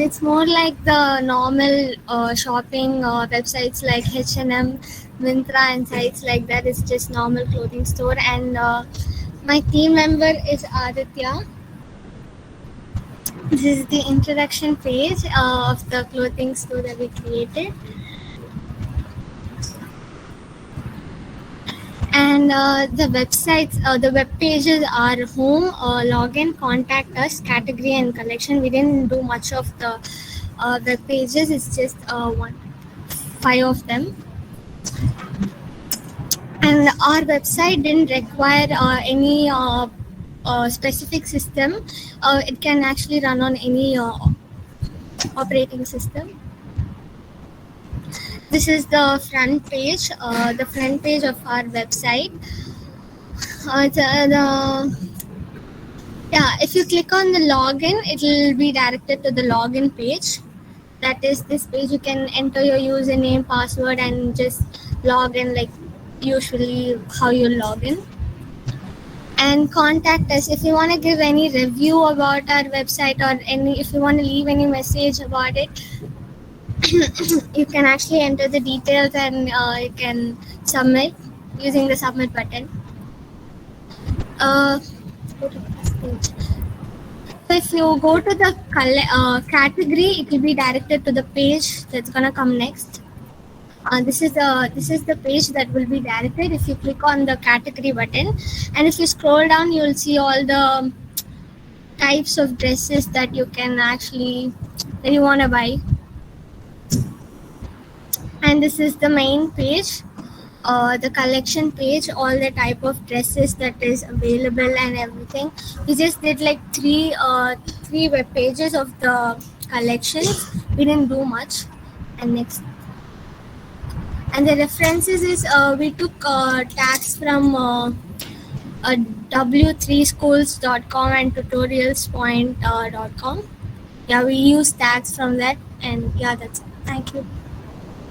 It's more like the normal shopping websites like H&M, Myntra, and sites like that. It's just normal clothing store. And my team member is Aditya. This is the introduction page of the clothing store that we created. And the websites, the web pages are home, login, contact us, category, and collection. We didn't do much of the web pages. It's just 5 of them. And our website didn't require any specific system. It can actually run on any operating system. This is the front page of our website. If you click on the login, it will be directed to the login page. That is this page. You can enter your username, password, and just log in like usually how you log in. And contact us if you want to give any review about our website, or if you want to leave any message about it. You can actually enter the details and you can submit using the submit button. Go to the next page. So if you go to the category, it will be directed to the page that's gonna come next. This is the page that will be directed if you click on the category button, and if you scroll down, you will see all the types of dresses that you want to buy. And this is the main page, the collection page, all the type of dresses that is available and everything. We just did like three web pages of the collections. We didn't do much. And next, and the references is we took tags from w3schools.com and tutorialspoint.com. Yeah, we use tags from that, and yeah, that's it. Thank you.